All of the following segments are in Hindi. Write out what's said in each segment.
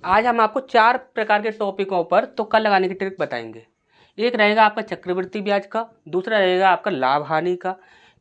आज हम आपको 4 प्रकार के टॉपिकों पर तुक्का लगाने की ट्रिक बताएंगे। एक रहेगा आपका चक्रवृद्धि ब्याज का, दूसरा रहेगा आपका लाभ हानि का,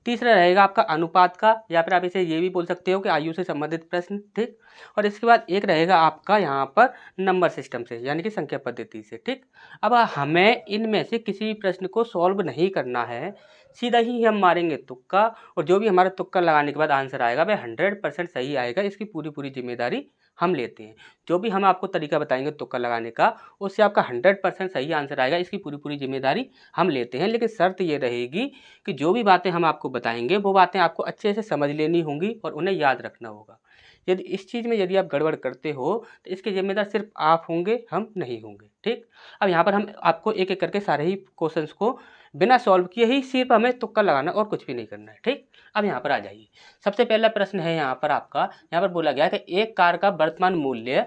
तीसरा रहेगा आपका अनुपात का, या फिर आप इसे ये भी बोल सकते हो कि आयु से संबंधित प्रश्न, ठीक। और इसके बाद एक रहेगा आपका यहाँ पर नंबर सिस्टम से, यानी कि संख्या पद्धति से, ठीक। अब हमें इनमें से किसी भी प्रश्न को सॉल्व नहीं करना है, सीधा ही हम मारेंगे तुक्का, और जो भी हमारा तुक्का लगाने के बाद आंसर आएगा वह 100% सही आएगा। इसकी पूरी जिम्मेदारी हम लेते हैं। जो भी हम आपको तरीका बताएंगे तुक्का लगाने का, उससे आपका 100% सही आंसर आएगा। इसकी पूरी जिम्मेदारी हम लेते हैं, लेकिन शर्त ये रहेगी कि जो भी बातें हम आपको बताएंगे वो बातें आपको अच्छे से समझ लेनी होंगी और उन्हें याद रखना होगा। यदि इस चीज़ में यदि आप गड़बड़ करते हो तो इसके जिम्मेदार सिर्फ आप होंगे, हम नहीं होंगे, ठीक। अब यहाँ पर हम आपको एक एक करके सारे ही क्वेश्चंस को बिना सॉल्व किए ही सिर्फ हमें तुक्का लगाना और कुछ भी नहीं करना है, ठीक। अब यहाँ पर आ जाइए। सबसे पहला प्रश्न है यहाँ पर आपका, यहाँ पर बोला गया कि एक कार का वर्तमान मूल्य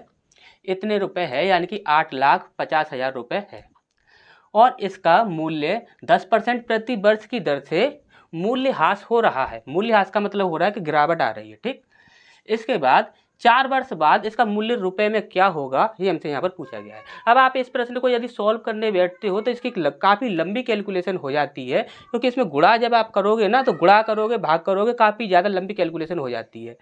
इतने रुपए है, यानी कि 8,50,000 रुपये है, और इसका मूल्य 10% प्रति वर्ष की दर से मूल्यह्रास हो रहा है। मूल्यह्रास का मतलब हो रहा है कि गिरावट आ रही है, ठीक। इसके बाद 4 वर्ष बाद इसका मूल्य रुपए में क्या होगा, ये हमसे यहाँ पर पूछा गया है। अब आप इस प्रश्न को यदि सॉल्व करने बैठते हो तो इसकी काफ़ी लंबी कैलकुलेशन हो जाती है, क्योंकि इसमें गुणा जब आप करोगे ना, तो गुणा करोगे, भाग करोगे, काफ़ी ज़्यादा लंबी कैलकुलेशन हो जाती है।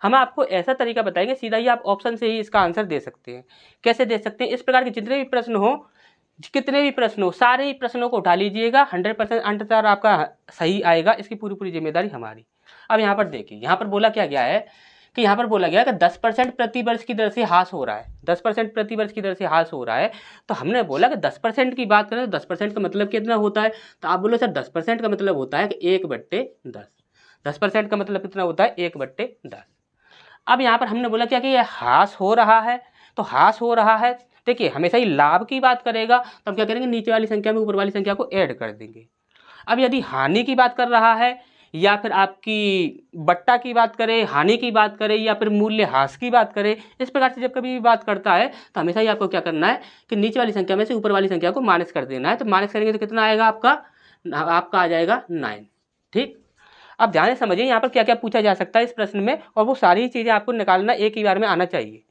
हम आपको ऐसा तरीका बताएंगे, सीधा ही आप ऑप्शन से ही इसका आंसर दे सकते हैं। कैसे दे सकते हैं? इस प्रकार के जितने भी प्रश्न हो, कितने भी प्रश्न हो, सारे ही प्रश्नों को उठा लीजिएगा, 100% आंसर आपका सही आएगा। इसकी पूरी जिम्मेदारी हमारी। अब यहाँ पर देखिए, यहाँ पर बोला क्या गया है कि यहाँ पर बोला गया कि 10% प्रति वर्ष की दर से ह्रास हो रहा है। 10% प्रति वर्ष की दर से ह्रास हो रहा है, तो हमने बोला कि 10% की बात करें तो 10% का मतलब कितना होता है? तो आप बोलो सर 10% का मतलब होता है कि 1/10। 10% का मतलब कितना होता है? 1/10। अब यहाँ पर हमने बोला क्या कि ये ह्रास हो रहा है, तो ह्रास हो रहा है, देखिए हमेशा ही लाभ की बात करेगा तो हम क्या करेंगे, नीचे वाली संख्या में ऊपर वाली संख्या को ऐड कर देंगे। अब यदि हानि की बात कर रहा है, या फिर आपकी बट्टा की बात करें, हानि की बात करें, या फिर मूल्यह्रास की बात करें, इस प्रकार से जब कभी भी बात करता है तो हमेशा ही आपको क्या करना है कि नीचे वाली संख्या में से ऊपर वाली संख्या को माइनस कर देना है। तो माइनस करेंगे तो कितना आएगा आपका आ जाएगा 9, ठीक। अब ध्यान से समझिए यहाँ पर क्या क्या पूछा जा सकता है इस प्रश्न में, और वो सारी चीज़ें आपको निकालना एक ही बार में आना चाहिए।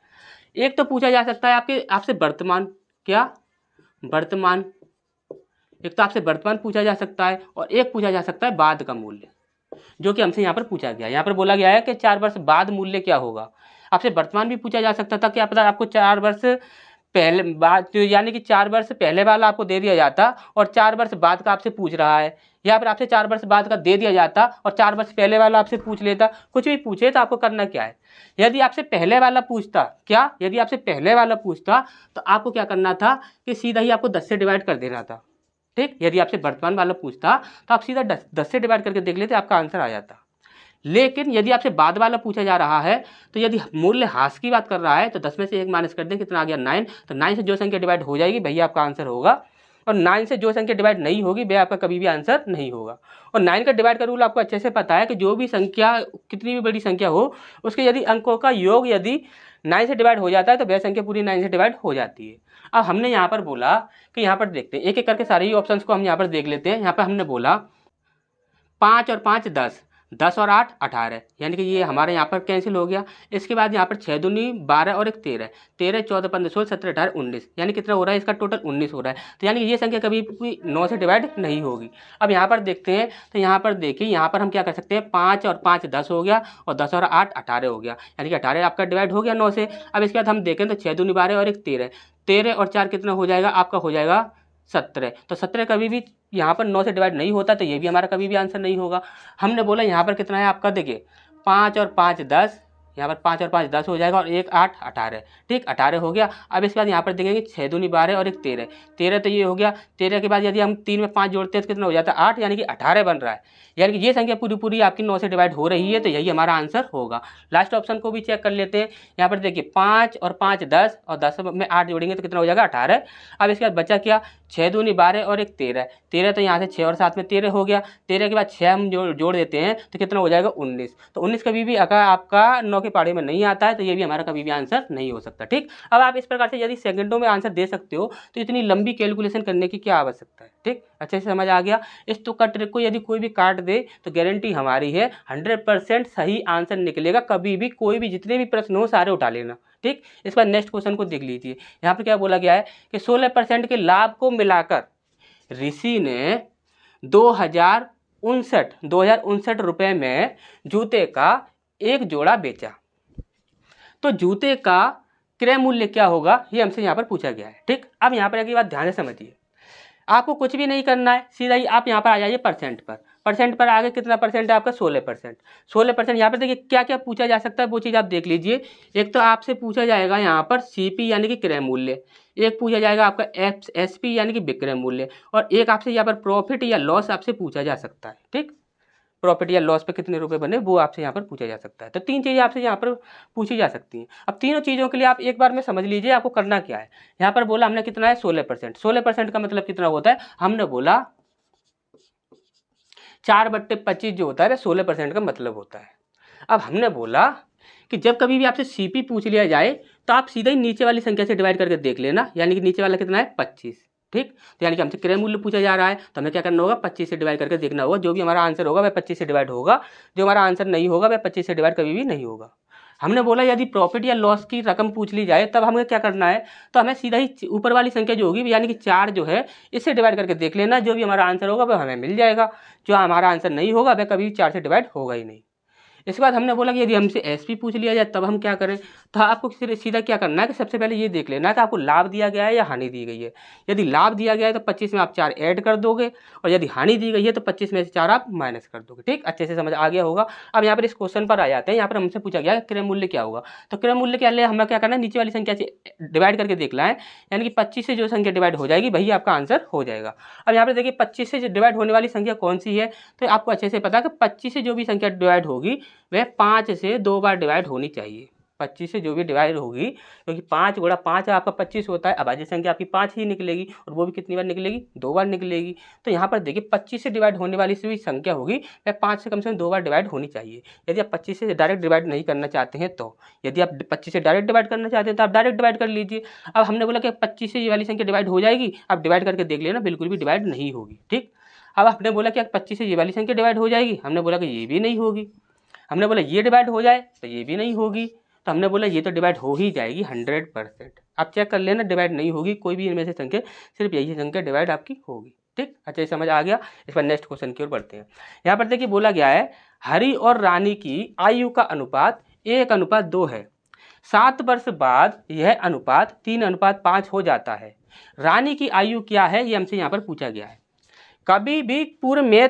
एक तो पूछा जा सकता है आपसे वर्तमान, क्या वर्तमान, एक तो आपसे वर्तमान पूछा जा सकता है, और एक पूछा जा सकता है बाद का मूल्य, जो कि हमसे यहाँ पर पूछा गया है। यहाँ पर बोला गया है कि 4 वर्ष बाद मूल्य क्या होगा। आपसे वर्तमान भी पूछा जा सकता था, क्या पता आपको 4 वर्ष पहले बाद, यानी कि 4 वर्ष पहले वाला आपको दे दिया जाता और 4 वर्ष बाद का आपसे पूछ रहा है, या फिर आपसे 4 वर्ष बाद का दे दिया जाता और 4 वर्ष पहले वाला आपसे पूछ लेता। कुछ भी पूछे तो आपको करना क्या है, यदि आपसे पहले वाला पूछता, क्या यदि आपसे पहले वाला पूछता तो आपको क्या करना था कि सीधा ही आपको 10 से डिवाइड कर देना था, ठीक। यदि आपसे वर्तमान वाला पूछता तो आप सीधा 10 से डिवाइड करके देख लेते, आपका आंसर आ जाता। लेकिन यदि आपसे बाद वाला पूछा जा रहा है, तो यदि मूल्यह्रास की बात कर रहा है तो 10 में से 1 माइनस कर दें, कितना आ गया 9। तो 9 से जो संख्या डिवाइड हो जाएगी भैया आपका आंसर होगा, और 9 से जो संख्या डिवाइड नहीं होगी भैया आपका कभी भी आंसर नहीं होगा। और 9 का डिवाइड का रूल आपको अच्छे से पता है कि जो भी संख्या, कितनी भी बड़ी संख्या हो, उसके यदि अंकों का योग यदि 9 से डिवाइड हो जाता है तो वह संख्या पूरी 9 से डिवाइड हो जाती है। अब हमने यहाँ पर बोला कि यहाँ पर देखते हैं, एक एक करके सारे ही ऑप्शंस को हम यहाँ पर देख लेते हैं। यहाँ पर हमने बोला 5 और 5 10, 10 और 8 18, यानी कि ये हमारे यहाँ पर कैंसिल हो गया। इसके बाद यहाँ पर 6 दूनी 12 और 1 13, 13 14 15 16 17 18 19, यानी कितना हो रहा है, इसका टोटल 19 हो रहा है। तो यानी कि ये संख्या कभी भी 9 से डिवाइड नहीं होगी। अब यहाँ पर देखते हैं, तो यहाँ पर देखिए, यहाँ पर हम क्या कर सकते हैं, 5 और 5 10 हो गया, और 10 और 8 18 हो गया, यानी कि 18 आपका डिवाइड हो गया 9 से। अब इसके बाद हम देखें तो 6 दूनी 12 और 1 13, 13 और 4 कितना हो जाएगा, आपका हो जाएगा 17। तो 17 कभी भी यहाँ पर 9 से डिवाइड नहीं होता, तो ये भी हमारा कभी भी आंसर नहीं होगा। हमने बोला यहाँ पर कितना है आपका, देखिए 5 और 5 10, यहाँ पर 5 और 5 10 हो जाएगा, और 1 8 18, ठीक, 18 हो गया। अब इसके बाद यहाँ पर देखेंगे 6 दूनी 12 और 1 13, 13 तो ये हो गया। 13 के बाद यदि हम 3 में 5 जोड़ते हैं तो कितना हो जाता है 8, यानी कि 18 बन रहा है, यानी कि ये संख्या पूरी आपकी 9 से डिवाइड हो रही है, तो यही हमारा आंसर होगा। लास्ट ऑप्शन को भी चेक कर लेते हैं। यहाँ पर देखिए 5 और 5 10, और 10 में 8 जोड़ेंगे तो कितना हो जाएगा 18। अब इसके बाद बचा क्या, 6 दूनी 12 और 1 13, 13 तो यहाँ से 6 और 7 में 13 हो गया। 13 के बाद 6 हम जोड़ देते हैं तो कितना हो जाएगा 19। तो 19 कभी भी अगर आपका 9 के पहाड़े में नहीं आता है तो ये भी हमारा कभी भी आंसर नहीं हो सकता, ठीक। अब आप इस प्रकार से यदि सेकंडों में आंसर दे सकते हो तो इतनी लंबी कैलकुलेशन करने की क्या आवश्यकता है, ठीक। अच्छे से समझ आ गया। इस तुक्का ट्रिक को यदि कोई भी काट दे तो गारंटी हमारी है 100% सही आंसर निकलेगा। कभी भी कोई भी जितने भी प्रश्न हो सारे उठा लेना, ठीक। ठीक। इस बार नेक्स्ट क्वेश्चन को देख लीजिए। यहाँ पर क्या बोला गया है कि 16% के लाभ को मिलाकर ऋषि ने 2059 रुपये में जूते का एक जोड़ा बेचा। तो जूते का क्रय मूल्य क्या होगा, ये हमसे यहाँ पर पूछा गया है। ठीक, अब यहाँ पर एक बात ध्यान से समझिए, आपको कुछ भी नहीं करना है, सीधा ही आप यहाँ पर आ जाइए परसेंट पर। परसेंट पर आगे कितना परसेंट है आपका, 16%। 16% यहाँ पर देखिए क्या क्या पूछा जा सकता है, वो चीज़ आप देख लीजिए। एक तो आपसे पूछा जाएगा यहाँ पर सीपी यानी कि क्रय मूल्य, एक पूछा जाएगा आपका एसपी यानी कि विक्रय मूल्य, और एक आपसे यहाँ पर प्रॉफिट या लॉस आपसे पूछा जा सकता है। ठीक, प्रॉफिट या लॉस पे कितने रुपए बने वो आपसे यहाँ पर पूछा जा सकता है। तो 3 चीज़ें आपसे यहाँ पर पूछी जा सकती हैं। अब तीनों चीज़ों के लिए आप एक बार में समझ लीजिए आपको करना क्या है। यहाँ पर बोला हमने कितना है, 16%। 16% का मतलब कितना होता है, हमने बोला 4/25 जो होता है 16% का मतलब होता है। अब हमने बोला कि जब कभी भी आपसे सीपी पूछ लिया जाए तो आप सीधा ही नीचे वाली संख्या से डिवाइड करके देख लेना, यानी कि नीचे वाला कितना है 25। ठीक, तो यानी कि हमसे क्रय मूल्य पूछा जा रहा है तो हमें क्या करना होगा, 25 से डिवाइड करके देखना होगा। जो भी हमारा आंसर होगा वह 25 से डिवाइड होगा, जो हमारा आंसर नहीं होगा वह 25 से डिवाइड कभी भी नहीं होगा। हमने बोला यदि प्रॉफिट या लॉस की रकम पूछ ली जाए तब हमें क्या करना है, तो हमें सीधा ही ऊपर वाली संख्या जो होगी यानी कि 4 जो है इससे डिवाइड करके देख लेना, जो भी हमारा आंसर होगा वह हमें मिल जाएगा। जो हमारा आंसर नहीं होगा वह कभी 4 से डिवाइड होगा ही नहीं। इसके बाद हमने बोला कि यदि हमसे एसपी पूछ लिया जाए तब हम क्या करें, तो आपको सीधा क्या करना है कि सबसे पहले ये देख लेना है कि आपको लाभ दिया गया है या हानि दी गई है। यदि लाभ दिया गया है तो 25 में आप 4 ऐड कर दोगे, और यदि हानि दी गई है तो 25 में से 4 आप माइनस कर दोगे। ठीक, अच्छे से समझ आ गया होगा। अब यहाँ पर इस क्वेश्चन पर आ जाते हैं। यहाँ पर हमसे पूछा गया क्रय मूल्य क्या होगा, तो क्रय मूल्य के लिए हमें क्या करना है, नीचे वाली संख्या से डिवाइड करके देखना है, यानी कि 25 से जो संख्या डिवाइड हो जाएगी वही आपका आंसर हो जाएगा। अब यहाँ पर देखिए 25 से डिवाइड होने वाली संख्या कौन सी है, तो आपको अच्छे से पता है कि 25 से जो भी संख्या डिवाइड होगी वह 5 से 2 बार डिवाइड होनी चाहिए। 25 से जो भी डिवाइड होगी, क्योंकि 5 गुणा 5 आपका 25 होता है, अभाज्य संख्या आपकी 5 ही निकलेगी, और वो भी कितनी बार निकलेगी, 2 बार निकलेगी। तो यहाँ पर देखिए 25 से डिवाइड होने वाली जो भी संख्या होगी वह 5 से कम 2 बार डिवाइड होनी चाहिए। यदि आप 25 से डायरेक्ट डिवाइड नहीं करना चाहते हैं तो, यदि आप 25 से डायरेक्ट डिवाइड करना चाहते हैं तो आप डायरेक्ट डिवाइड कर लीजिए। अब हमने बोला कि 25 से ये वाली संख्या डिवाइड हो जाएगी, आप डिवाइड करके देख लेना, बिल्कुल भी डिवाइड नहीं होगी। ठीक, अब हमने बोला कि 25 से ये वाली संख्या डिवाइड हो जाएगी, हमने बोला कि ये भी नहीं होगी। हमने बोला ये डिवाइड हो जाए तो ये भी नहीं होगी, तो हमने बोला ये तो डिवाइड हो ही जाएगी 100%। आप चेक कर लेना, डिवाइड नहीं होगी कोई भी इनमें से संख्या, सिर्फ यही संख्या डिवाइड आपकी होगी। ठीक, अच्छा समझ आ गया। इस पर नेक्स्ट क्वेश्चन की ओर बढ़ते हैं। यहाँ पर देखिए बोला गया है हरि और रानी की आयु का अनुपात 1:2 है। 7 वर्ष बाद यह अनुपात 3:5 हो जाता है। रानी की आयु क्या है, ये हमसे यहाँ पर पूछा गया है। कभी भी पूरे मैथ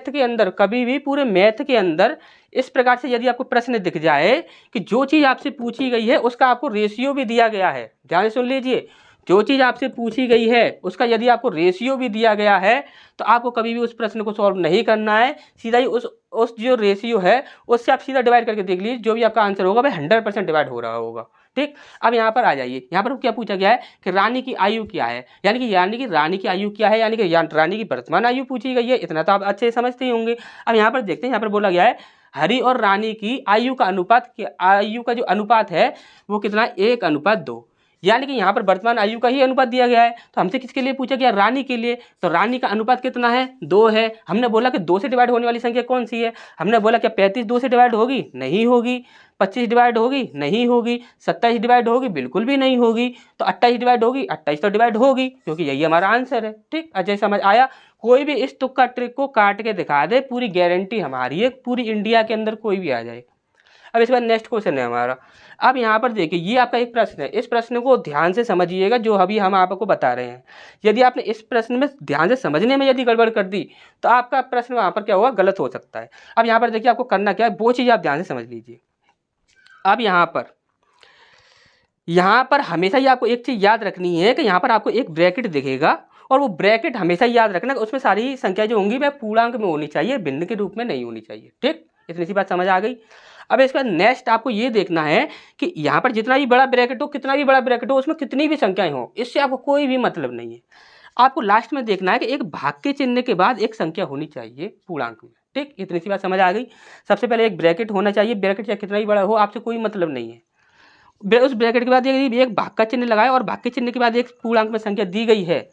के अंदर इस प्रकार से यदि आपको प्रश्न दिख जाए कि जो चीज़ आपसे पूछी गई है उसका आपको रेशियो भी दिया गया है, ध्यान से सुन लीजिए, जो चीज़ आपसे पूछी गई है उसका यदि आपको रेशियो भी दिया गया है तो आपको कभी भी उस प्रश्न को सॉल्व नहीं करना है, सीधा ही उस जो रेशियो है उससे आप सीधा डिवाइड करके देख लीजिए, जो भी आपका आंसर होगा वह 100% डिवाइड हो रहा होगा। ठीक, अब यहाँ पर आ जाइए। यहाँ पर क्या पूछा गया है कि रानी की आयु क्या है, यानी कि रानी की आयु क्या है, यानी कि रानी की वर्तमान आयु पूछी गई है, इतना तो आप अच्छे से समझते ही होंगे। अब यहाँ पर देखते हैं, यहाँ पर बोला गया है हरि और रानी की आयु का जो अनुपात है वो कितना है, 1:2, यानी कि यहाँ पर वर्तमान आयु का ही अनुपात दिया गया है। तो हमसे किसके लिए पूछा गया, रानी के लिए, तो रानी का अनुपात कितना है, 2 है। हमने बोला कि 2 से डिवाइड होने वाली संख्या कौन सी है, हमने बोला क्या 35 2 से डिवाइड होगी, नहीं होगी। 25 डिवाइड होगी, नहीं होगी। 27 डिवाइड होगी, बिल्कुल भी नहीं होगी। तो 28 डिवाइड होगी, 28 तो डिवाइड होगी, क्योंकि यही हमारा आंसर है। ठीक, अच्छा समझ आया। कोई भी इस तुक्का ट्रिक को काट के दिखा दे, पूरी गारंटी हमारी है, पूरी इंडिया के अंदर कोई भी आ जाए। अब इसके बाद नेक्स्ट क्वेश्चन है हमारा। अब यहाँ पर देखिए ये आपका एक प्रश्न है, इस प्रश्न को ध्यान से समझिएगा जो अभी हम आपको बता रहे हैं। यदि आपने इस प्रश्न में ध्यान से समझने में यदि गड़बड़ कर दी तो आपका प्रश्न वहाँ पर क्या होगा, गलत हो सकता है। अब यहाँ पर देखिए आपको करना क्या है, वो चीज़ आप ध्यान से समझ लीजिए। अब यहाँ पर हमेशा ही आपको एक चीज़ याद रखनी है कि यहाँ पर आपको एक ब्रैकेट दिखेगा, और वो ब्रैकेट हमेशा याद रखना कि उसमें सारी संख्या जो होंगी वह पूर्णांक में होनी चाहिए, भिन्न के रूप में नहीं होनी चाहिए। ठीक, इतनी सी बात समझ आ गई। अब इसके बाद नेक्स्ट आपको ये देखना है कि यहाँ पर जितना भी बड़ा ब्रैकेट हो, कितना भी बड़ा ब्रैकेट हो, उसमें कितनी भी संख्याएं हो, इससे आपको कोई भी मतलब नहीं है। आपको लास्ट में देखना है कि एक भाग के चिन्ह के बाद एक संख्या होनी चाहिए पूर्णांक में। ठीक, इतनी सी बात समझ आ गई। सबसे पहले एक ब्रैकेट होना चाहिए, ब्रैकेट चाहे कितना ही बड़ा हो आपसे कोई मतलब नहीं है। उस ब्रैकेट के बाद यदि एक भाग का चिन्ह लगाए और भाग के चिन्ह के बाद एक पूर्णांक में संख्या दी गई है,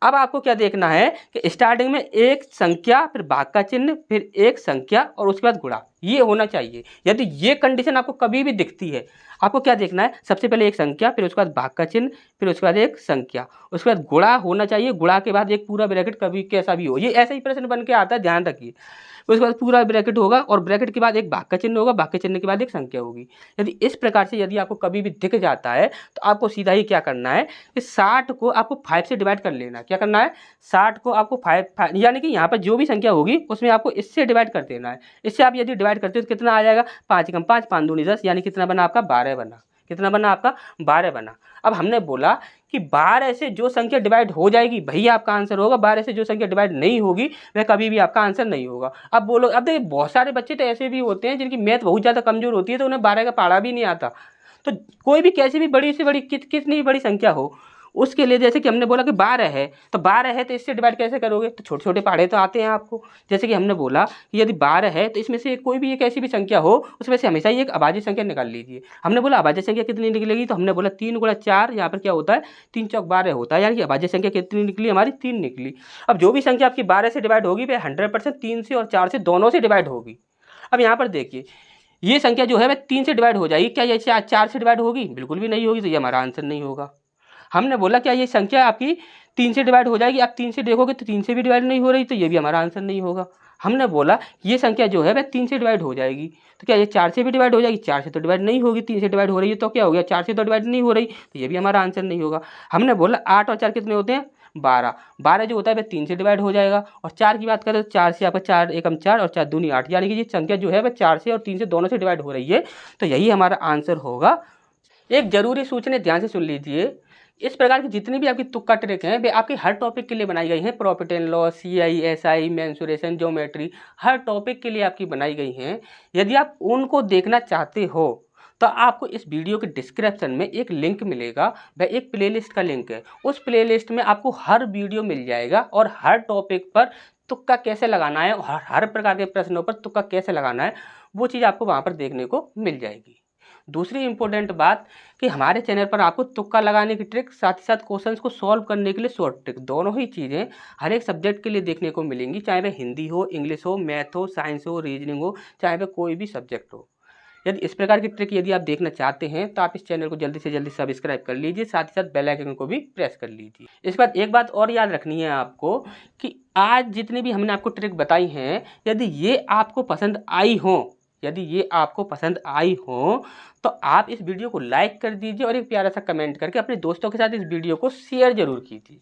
अब आपको क्या देखना है कि स्टार्टिंग में एक संख्या, फिर भाग का चिन्ह, फिर एक संख्या और उसके बाद गुणा, ये होना चाहिए। यदि ये कंडीशन आपको कभी भी दिखती है, आपको क्या देखना है, सबसे पहले एक संख्या, फिर उसके बाद भाग का चिन्ह, फिर उसके बाद एक संख्या, उसके बाद गुणा होना चाहिए, गुणा के बाद एक पूरा ब्रैकेट कभी कैसा भी हो, ये ऐसा ही प्रश्न बन के आता है, ध्यान रखिए। उसके बाद पूरा ब्रैकेट होगा और ब्रैकेट के बाद एक भाग का चिन्ह होगा, भाग के चिन्ह के बाद एक संख्या होगी। यदि इस प्रकार से यदि आपको कभी भी दिख जाता है तो आपको सीधा ही क्या करना है कि 60 को आपको 5 से डिवाइड कर लेना है। क्या करना है, 60 को आपको 5 यानी कि यहाँ पर जो भी संख्या होगी उसमें आपको इससे डिवाइड कर देना है। इससे आप यदि डिवाइड करते हो तो कितना आ जाएगा, 5 कम 5, 5 दूनी 10, यानी कितना बना आपका 12 बना। कितना बना आपका 12 बना। अब हमने बोला कि 12 से जो संख्या डिवाइड हो जाएगी वही आपका आंसर होगा, 12 से जो संख्या डिवाइड नहीं होगी वह कभी भी आपका आंसर नहीं होगा। अब बोलो, अब देखिए बहुत सारे बच्चे तो ऐसे भी होते हैं जिनकी मैथ बहुत ज़्यादा कमजोर होती है तो उन्हें 12 का पढ़ा भी नहीं आता। तो कोई भी कैसी भी बड़ी से बड़ी कितनी भी बड़ी संख्या हो, उसके लिए जैसे कि हमने बोला कि 12 है, तो 12 है तो इससे डिवाइड कैसे करोगे, तो छोटे छोटे पहाड़े तो आते हैं आपको। जैसे कि हमने बोला कि यदि 12 है तो इसमें से कोई भी एक ऐसी भी संख्या हो उसमें से हमेशा ही एक अभाज्य संख्या निकाल लीजिए। हमने बोला अभाज्य संख्या कितनी निकलेगी, तो हमने बोला 3 गुणा 4, यहाँ पर क्या होता है 3 चौक 12 होता है, यानी कि अभाज्य संख्या कितनी निकली हमारी 3 निकली। अब जो भी संख्या आपकी 12 से डिवाइड होगी वह 100% 3 से और 4 से दोनों से डिवाइड होगी। अब यहाँ पर देखिए ये संख्या जो है वह 3 से डिवाइड हो जाएगी, क्या ये 4 से डिवाइड होगी, बिल्कुल भी नहीं होगी, तो ये हमारा आंसर नहीं होगा। हमने बोला क्या ये संख्या आपकी 3 से डिवाइड हो जाएगी, आप 3 से देखोगे तो 3 से भी डिवाइड नहीं हो रही, तो ये भी हमारा आंसर नहीं होगा। हमने बोला ये संख्या जो है वह 3 से डिवाइड हो जाएगी, तो क्या ये 4 से भी डिवाइड हो जाएगी, 4 से तो डिवाइड नहीं होगी, 3 से डिवाइड हो रही है तो क्या हो गया 4 से तो डिवाइड नहीं हो रही, तो ये भी हमारा आंसर नहीं होगा। हमने बोला 8 और 4 कितने होते हैं 12, 12 जो होता है वह 3 से डिवाइड हो जाएगा। और 4 की बात करें तो 4 से आपका 4 एकम 4 और 4 दूनी 8, यानी कि ये संख्या जो है वह 4 से और 3 से दोनों से डिवाइड हो रही है, तो यही हमारा आंसर होगा। एक जरूरी सूचना ध्यान से सुन लीजिए, इस प्रकार की जितनी भी आपकी तुक्का ट्रिक हैं वे आपके हर टॉपिक के लिए बनाई गई हैं। Profit and loss, CI, SI, mensuration, geometry, her topic के लिए आपकी बनाई गई हैं। यदि आप उनको देखना चाहते हो तो आपको इस वीडियो के डिस्क्रिप्शन में एक लिंक मिलेगा, वह एक प्लेलिस्ट का लिंक है। उस प्लेलिस्ट में आपको हर वीडियो मिल जाएगा और हर टॉपिक पर तुक्का कैसे लगाना है और हर प्रकार के प्रश्नों पर तुक्का कैसे लगाना है वो चीज़ आपको वहाँ पर देखने को मिल जाएगी। दूसरी इंपॉर्टेंट बात कि हमारे चैनल पर आपको तुक्का लगाने की ट्रिक, साथ ही साथ क्वेश्चंस को सॉल्व करने के लिए शॉर्ट ट्रिक, दोनों ही चीज़ें हर एक सब्जेक्ट के लिए देखने को मिलेंगी, चाहे वह हिंदी हो, इंग्लिश हो, मैथ हो, साइंस हो, रीजनिंग हो, चाहे वह कोई भी सब्जेक्ट हो। यदि इस प्रकार की ट्रिक यदि आप देखना चाहते हैं तो आप इस चैनल को जल्दी से जल्दी सब्सक्राइब कर लीजिए, साथ ही साथ बेल आइकन को भी प्रेस कर लीजिए। इसके बाद एक बात और याद रखनी है आपको कि आज जितनी भी हमने आपको ट्रिक बताई हैं, यदि ये आपको पसंद आई हो, यदि ये आपको पसंद आई हो तो आप इस वीडियो को लाइक कर दीजिए और एक प्यारा सा कमेंट करके अपने दोस्तों के साथ इस वीडियो को शेयर जरूर कीजिए।